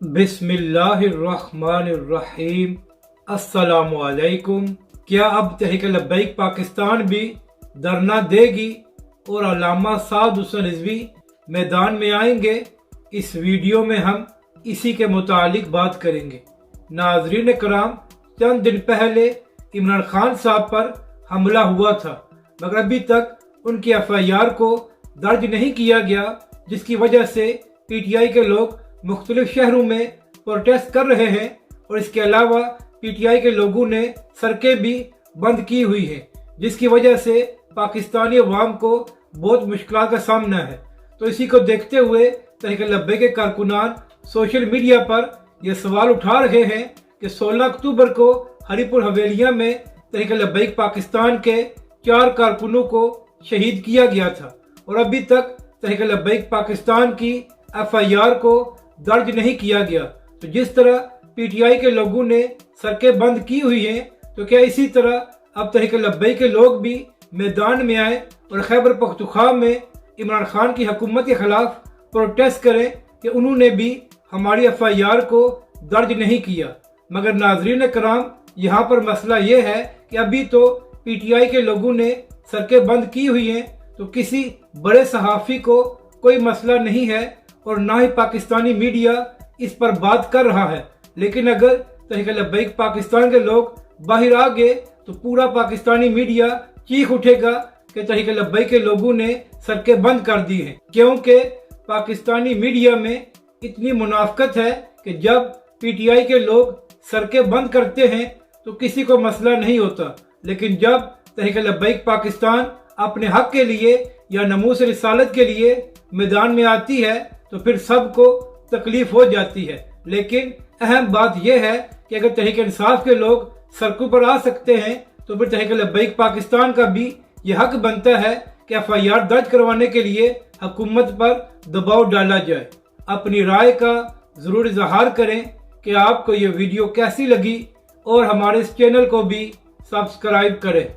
बिस्मिल्लाहिर्रहमानिर्रहीम। अस्सलामु अलैकुम। क्या अब तहरीक लब्बैक पाकिस्तान भी धरना देगी और अल्लामा साद हुसैन रिजवी मैदान में आएंगे? इस वीडियो में हम इसी के मुतालिक बात करेंगे। नाजरीन कराम, चंद दिन पहले इमरान खान साहब पर हमला हुआ था, मगर अभी तक उनकी FIR को दर्ज नहीं किया गया, जिसकी वजह से PTI के लोग मुख्तलिफ शहरों में प्रोटेस्ट कर रहे हैं। और इसके अलावा PTI के लोगों ने सड़कें भी बंद की हुई है, जिसकी वजह से पाकिस्तानी अवाम को बहुत मुश्किल का सामना है। तो इसी को देखते हुए तहरीक लब्बैक के कारकुनान सोशल मीडिया पर यह सवाल उठा रहे हैं कि 16 अक्टूबर को हरिपुर हवेलिया में तहरीक लब्बैक पाकिस्तान के 4 कारकुनों को शहीद किया गया था और अभी तक तहरीक लब्बैक पाकिस्तान की FIR को दर्ज नहीं किया गया। तो जिस तरह PTI के लोगों ने सड़कें बंद की हुई हैं, तो क्या इसी तरह अब तहरीक लब्बैक के लोग भी मैदान में आए और खैबर पख्तूनख्वा में इमरान खान की हुकूमत के खिलाफ प्रोटेस्ट करें कि उन्होंने भी हमारी FIR को दर्ज नहीं किया? मगर नाजरीन कराम, यहाँ पर मसला ये है कि अभी तो PTI के लोगों ने सड़कें बंद की हुई हैं, तो किसी बड़े सहाफ़ी को कोई मसला नहीं है और ना ही पाकिस्तानी मीडिया इस पर बात कर रहा है। लेकिन अगर तहरीक लब्बैक पाकिस्तान के लोग बाहर आ गए तो पूरा पाकिस्तानी मीडिया चीख उठेगा कि तहरीक लब्बैक के लोगों ने सड़कें बंद कर दी हैं, क्योंकि पाकिस्तानी मीडिया में इतनी मुनाफकत है कि जब PTI के लोग सड़कें बंद करते हैं तो किसी को मसला नहीं होता, लेकिन जब तहरीक लब्बैक पाकिस्तान अपने हक के लिए या नमूस रिसालत के लिए मैदान में आती है तो फिर सबको तकलीफ हो जाती है। लेकिन अहम बात यह है कि अगर तहरीक इंसाफ के लोग सड़कों पर आ सकते हैं तो फिर तहरीक लब्बैक पाकिस्तान का भी यह हक बनता है कि FIR दर्ज करवाने के लिए हुकूमत पर दबाव डाला जाए। अपनी राय का जरूर इजहार करें कि आपको ये वीडियो कैसी लगी और हमारे इस चैनल को भी सब्सक्राइब करें।